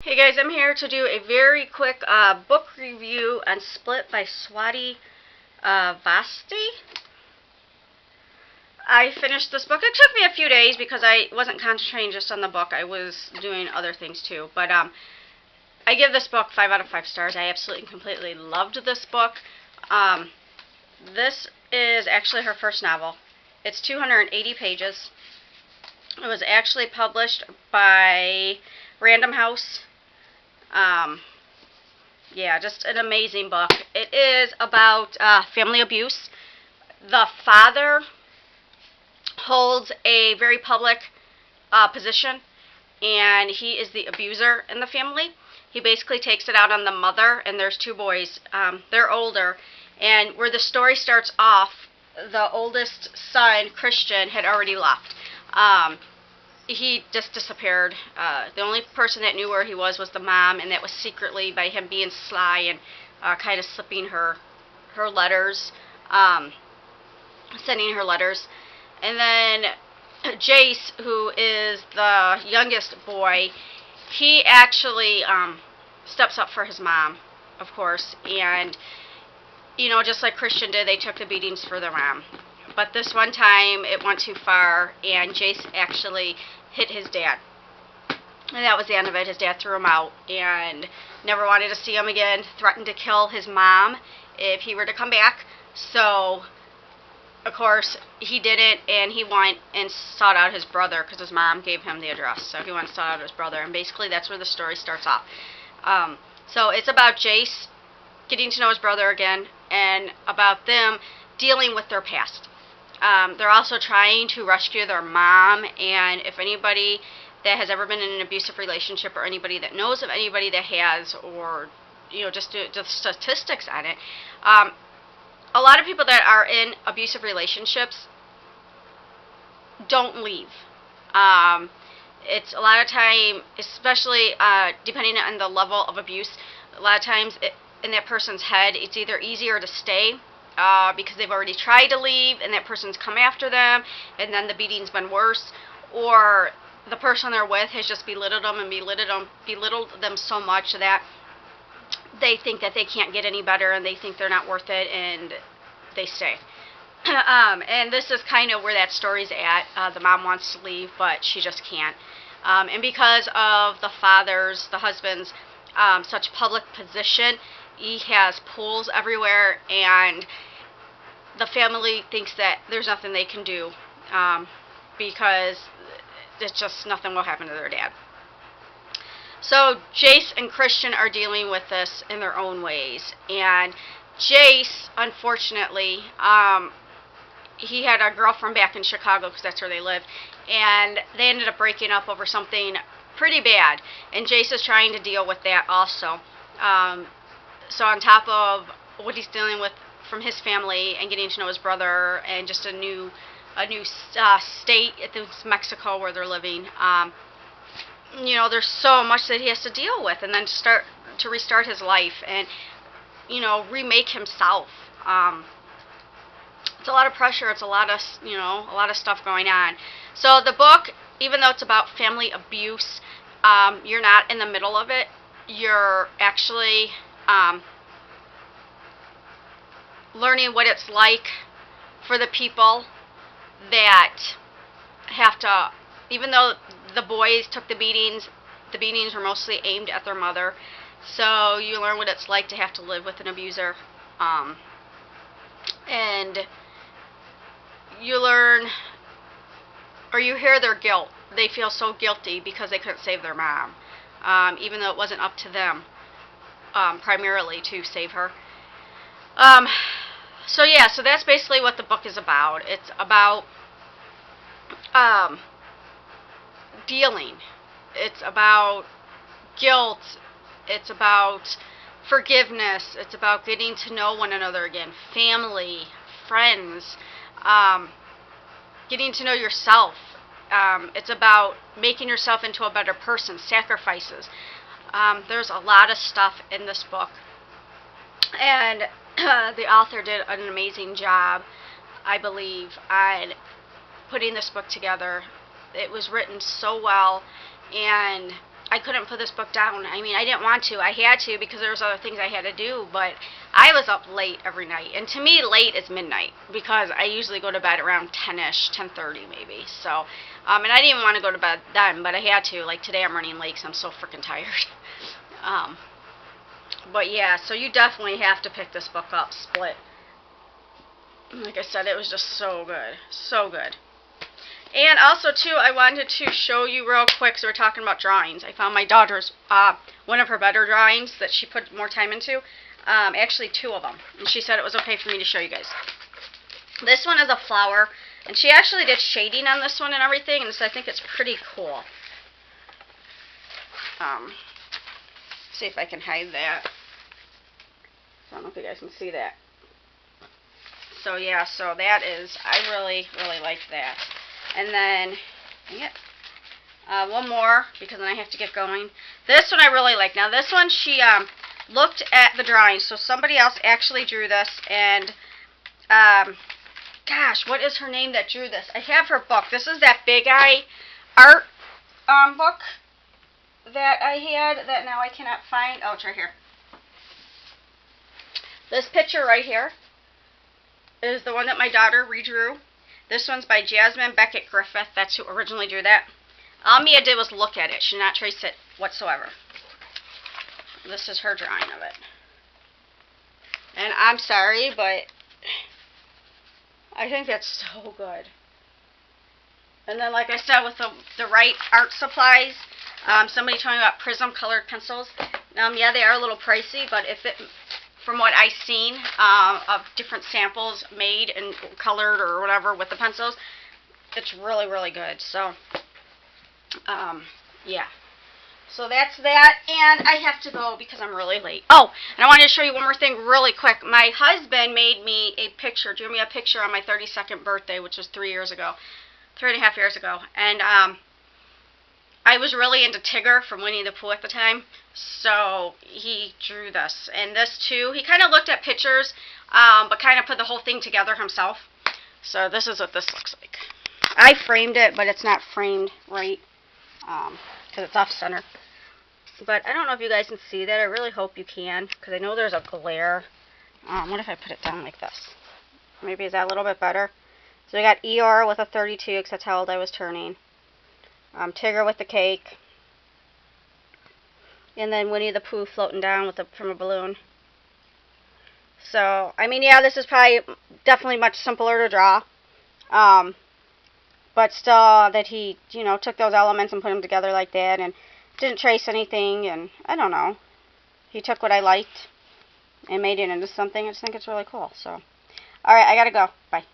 Hey guys, I'm here to do a very quick book review on Split by Swati Avasthi. I finished this book. It took me a few days because I wasn't concentrating just on the book. I was doing other things too. But I give this book 5 out of 5 stars. I absolutely and completely loved this book. This is actually her first novel. It's 280 pages. It was actually published by Random House. Yeah, just an amazing book. It is about family abuse. The father holds a very public position, and he is the abuser in the family. He basically takes it out on the mother, and there's 2 boys. They're older, and where the story starts off, the oldest son, Christian, had already left. He just disappeared. The only person that knew where he was the mom, and that was secretly by him being sly and kind of slipping her letters, sending her letters. And then Jace, who is the youngest boy, he actually steps up for his mom, of course, and just like Christian did, they took the beatings for their mom. But this one time, it went too far, and Jace actually hit his dad. And that was the end of it. His dad threw him out and never wanted to see him again, threatened to kill his mom if he were to come back. So, of course, he didn't, and he went and sought out his brother because his mom gave him the address. So he went and sought out his brother, and basically that's where the story starts off. So it's about Jace getting to know his brother again, and about them dealing with their past. They're also trying to rescue their mom, and if anybody that has ever been in an abusive relationship, or anybody that knows of anybody that has, or just the statistics on it, a lot of people that are in abusive relationships don't leave. It's a lot of time, especially depending on the level of abuse, a lot of times in that person's head, it's either easier to stay because they've already tried to leave and that person's come after them, and then the beating's been worse, or the person they're with has just belittled them and belittled them so much that they think that they can't get any better, and they think they're not worth it, and they stay. And this is kind of where that story's at. The mom wants to leave, but she just can't. And because of the husband's such public position, he has pools everywhere, and the family thinks that there's nothing they can do because it's just nothing will happen to their dad. So Jace and Christian are dealing with this in their own ways. And Jace, unfortunately, he had a girlfriend back in Chicago because that's where they lived, and they ended up breaking up over something pretty bad. And Jace is trying to deal with that also. So on top of what he's dealing with from his family and getting to know his brother and just a new state, I think it's Mexico where they're living, there's so much that he has to deal with, and then to restart his life and remake himself. It's a lot of pressure. It's a lot of stuff going on. So the book, even though it's about family abuse, you're not in the middle of it. You're actually learning what it's like for the people that have to, even though the boys took the beatings were mostly aimed at their mother. So you learn what it's like to have to live with an abuser. And you learn, or you hear their guilt. They feel so guilty because they couldn't save their mom, even though it wasn't up to them primarily to save her. So that's basically what the book is about. It's about dealing. It's about guilt. It's about forgiveness. It's about getting to know one another again. Family, friends, getting to know yourself. It's about making yourself into a better person, sacrifices. There's a lot of stuff in this book. And the author did an amazing job, I believe, on putting this book together. It was written so well, and I couldn't put this book down. I mean, I didn't want to. I had to because there was other things I had to do, but I was up late every night. And to me, late is midnight because I usually go to bed around 10-ish, 10:30 maybe. So, and I didn't even want to go to bed then, but I had to. Like today I'm running late because I'm so freaking tired. But yeah, so you definitely have to pick this book up, Split. Like I said, it was just so good. So good. And also, too, I wanted to show you real quick, so we're talking about drawings. I found my daughter's, one of her better drawings that she put more time into. Actually, 2 of them. And she said it was okay for me to show you guys. This one is a flower. And she actually did shading on this one and everything, and so I think it's pretty cool. See if I can hide that. I don't know if you guys can see that. So, yeah, so that is, I really, really like that. And then, one more, because then I have to get going. This one I really like. Now, this one, she looked at the drawing. So, somebody else actually drew this. And, gosh, what is her name that drew this? I have her book. This is that Big Eye art book that I had that now I cannot find. Oh, it's right here. This picture right here is the one that my daughter redrew. This one's by Jasmine Beckett Griffith. That's who originally drew that. All Mia did was look at it. She did not trace it whatsoever. This is her drawing of it. And I'm sorry, but I think that's so good. And then, like I said, with the right art supplies, somebody told me about Prism colored pencils. Yeah, they are a little pricey, but if it... From what I've seen of different samples made and colored or whatever with the pencils, it's really, really good. So, yeah. So that's that, and I have to go because I'm really late. Oh, and I wanted to show you one more thing really quick. My husband made me a picture, drew me a picture on my 32nd birthday, which was 3 years ago, 3.5 years ago. And I was really into Tigger from Winnie the Pooh at the time, so he drew this. And this, too, he kind of looked at pictures, but kind of put the whole thing together himself. So this is what this looks like. I framed it, but it's not framed right, because it's off-center. But I don't know if you guys can see that. I really hope you can, because I know there's a glare. What if I put it down like this? Maybe is that a little bit better? So we got Eeyore with a 32, because that's how old I was turning. Tigger with the cake, and then Winnie the Pooh floating down from a balloon. So, I mean, yeah, this is probably definitely much simpler to draw, but still that he, you know, took those elements and put them together like that, and didn't trace anything, and I don't know. He took what I liked and made it into something. I just think it's really cool. So, all right, I gotta go. Bye.